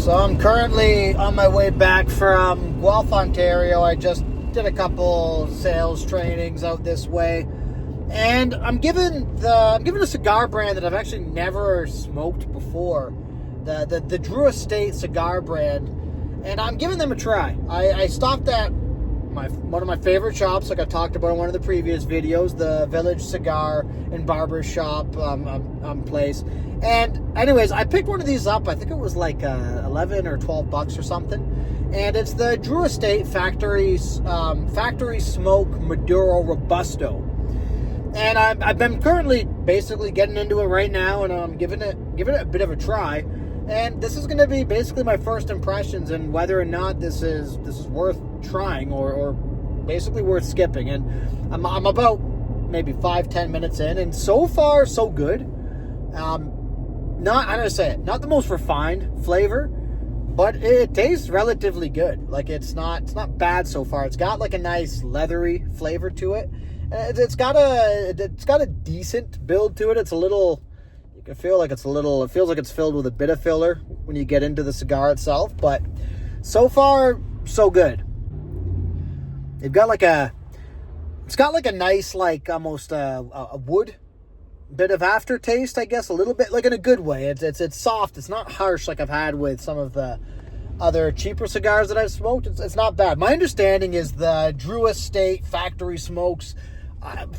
So I'm currently on my way back from Guelph, Ontario. I just did a couple sales trainings out this way, and I'm given a cigar brand that I've actually never smoked before, the Drew Estate cigar brand, and I'm giving them a try. I stopped at one of my favorite shops, like I talked about in one of the previous videos, the Village Cigar and Barber Shop place. And anyways, I picked one of these up. I think it was like 11 or 12 bucks or something. And it's the Drew Estate Factory Smoke Maduro Robusto. And I've been currently basically getting into it right now, and I'm giving it a bit of a try. And this is going to be basically my first impressions and whether or not this is worth trying or basically worth skipping. And I'm about maybe 5-10 minutes in, and so far so good. Not the most refined flavor, but it tastes relatively good. Like it's not bad so far. It's got like a nice leathery flavor to it. It's got a decent build to it. It's a little. I feel like it feels like it's filled with a bit of filler when you get into the cigar itself, but so far, so good. It's got like a nice, like almost a wood bit of aftertaste, I guess, a little bit, like in a good way. It's soft. It's not harsh like I've had with some of the other cheaper cigars that I've smoked. It's not bad. My understanding is the Drew Estate Factory Smokes,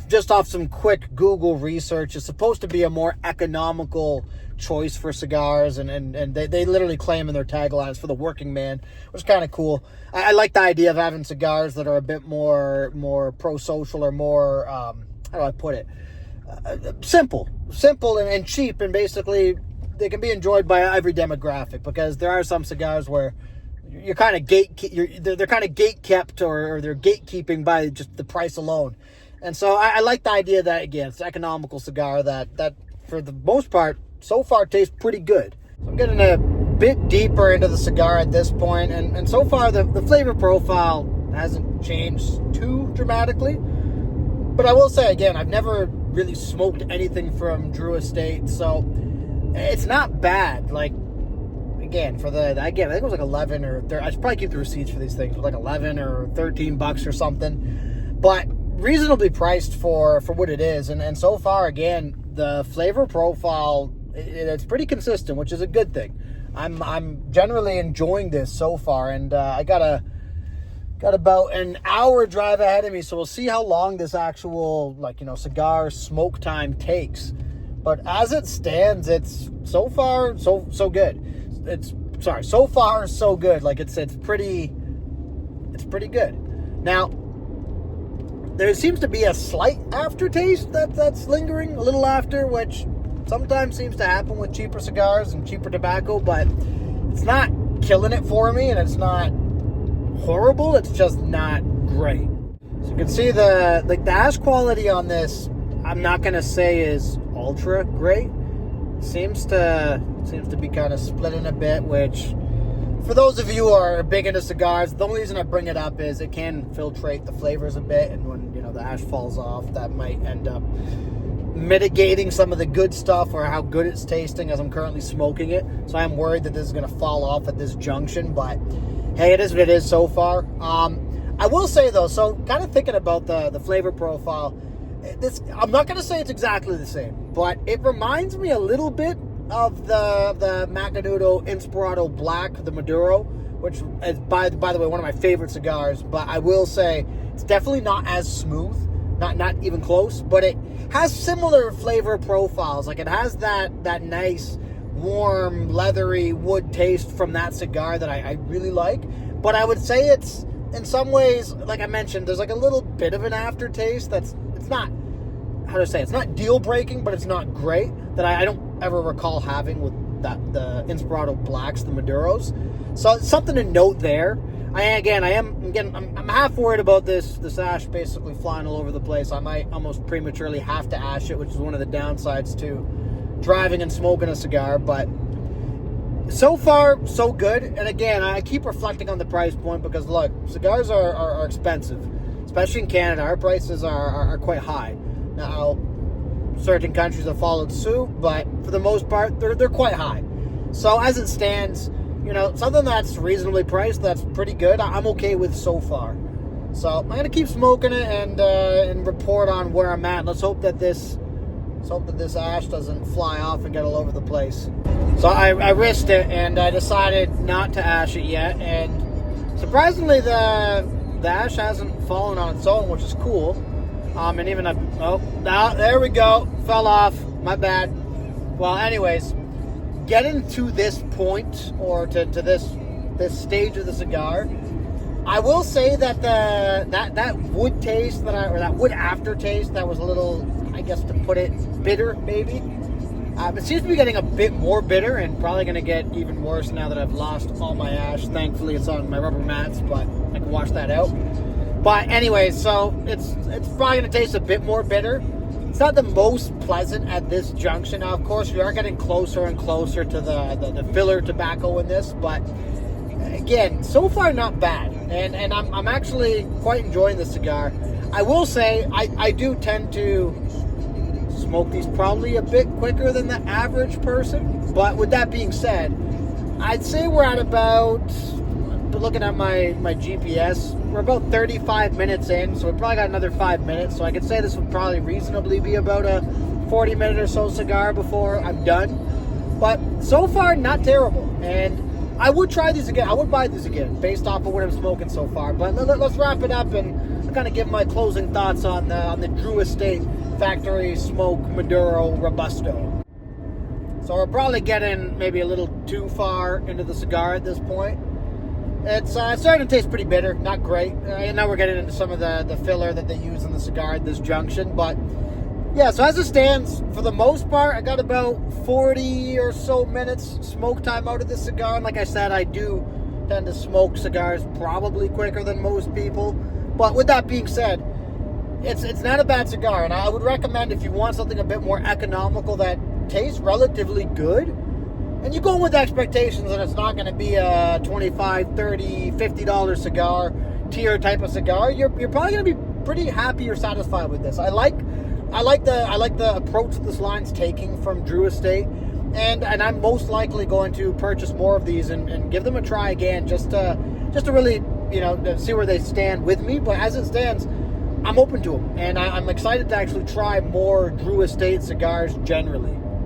just off some quick Google research, is supposed to be a more economical choice for cigars, and they literally claim in their taglines for the working man, which is kind of cool. I like the idea of having cigars that are a bit more pro-social, or more, how do I put it, simple and cheap, and basically they can be enjoyed by every demographic, because there are some cigars where you're kind of they're kind of gate-kept, or they're gatekeeping by just the price alone. And so I like the idea that, again, it's an economical cigar that for the most part, so far tastes pretty good. So I'm getting a bit deeper into the cigar at this point, and so far the flavor profile hasn't changed too dramatically. But I will say, again, I've never really smoked anything from Drew Estate, so it's not bad. Like, again, I think it was like 11 or 13, I should probably keep the receipts for these things, but like 11 or 13 bucks or something. But reasonably priced for what it is, and so far, again, the flavor profile, it's pretty consistent, which is a good thing. I'm generally enjoying this so far, and I got about an hour drive ahead of me, so we'll see how long this actual cigar smoke time takes. But as it stands, it's so far so good. So far so good. Like it's pretty good. Now, there seems to be a slight aftertaste that's lingering a little after, which sometimes seems to happen with cheaper cigars and cheaper tobacco, but it's not killing it for me, and it's not horrible. It's just not great. So you can see the ash quality on this, I'm not going to say is ultra great. Seems to be kind of splitting a bit, which, for those of you who are big into cigars, the only reason I bring it up is it can filtrate the flavors a bit, and when the ash falls off, that might end up mitigating some of the good stuff or how good it's tasting as I'm currently smoking it. So I'm worried that this is going to fall off at this junction, but hey, it is what it is so far. I will say though, so kind of thinking about the flavor profile, I'm not going to say it's exactly the same, but it reminds me a little bit of the Maduro Inspirado Black, the Maduro, which is, by the way, one of my favorite cigars. But I will say it's definitely not as smooth, not even close, but it has similar flavor profiles. Like it has that nice, warm, leathery wood taste from that cigar that I really like. But I would say it's, in some ways, like I mentioned, there's like a little bit of an aftertaste it's not, how to say, it's not deal-breaking, but it's not great, that I don't ever recall having with the Inspirado Blacks, the Maduros. So it's something to note there. I'm half worried about this ash basically flying all over the place. I might almost prematurely have to ash it, which is one of the downsides to driving and smoking a cigar. But so far, so good. And again, I keep reflecting on the price point, because look, cigars are expensive, especially in Canada. Our prices are quite high. Now, certain countries have followed suit, but for the most part, they're quite high. So as it stands, something that's reasonably priced, that's pretty good, I'm okay with so far. So I'm going to keep smoking it and report on where I'm at. Let's hope that this ash doesn't fly off and get all over the place. So I risked it, and I decided not to ash it yet. And surprisingly, the ash hasn't fallen on its own, which is cool. And even there we go, fell off. My bad. Well, anyways, getting to this point, or to this stage of the cigar, I will say that that wood taste or that wood aftertaste that was a little, I guess to put it, bitter maybe. It seems to be getting a bit more bitter, and probably going to get even worse now that I've lost all my ash. Thankfully, it's on my rubber mats, but I can wash that out. But anyways, so it's probably going to taste a bit more bitter. It's not the most pleasant at this junction. Now, of course, we are getting closer and closer to the filler tobacco in this, but again, so far not bad. And I'm actually quite enjoying the cigar. I will say I do tend to smoke these probably a bit quicker than the average person. But with that being said, I'd say we're at about, looking at my GPS, we're about 35 minutes in, so we probably got another 5 minutes. So I could say this would probably reasonably be about a 40-minute or so cigar before I'm done. But so far, not terrible. And I would try these again. I would buy these again based off of what I'm smoking so far. But let's wrap it up and kind of give my closing thoughts on the Drew Estate Factory Smoke Maduro Robusto. So we're probably getting maybe a little too far into the cigar at this point. It's starting to taste pretty bitter, not great. And now we're getting into some of the filler that they use in the cigar at this junction. But yeah, so as it stands, for the most part, I got about 40 or so minutes smoke time out of this cigar. And like I said, I do tend to smoke cigars probably quicker than most people. But with that being said, it's not a bad cigar. And I would recommend, if you want something a bit more economical that tastes relatively good, and you go with expectations that it's not going to be a $25, $30, $50 cigar tier type of cigar, you're probably going to be pretty happy or satisfied with this. I like the approach that this line's taking from Drew Estate, and I'm most likely going to purchase more of these and give them a try again, just to really to see where they stand with me. But as it stands, I'm open to them, and I'm excited to actually try more Drew Estate cigars generally.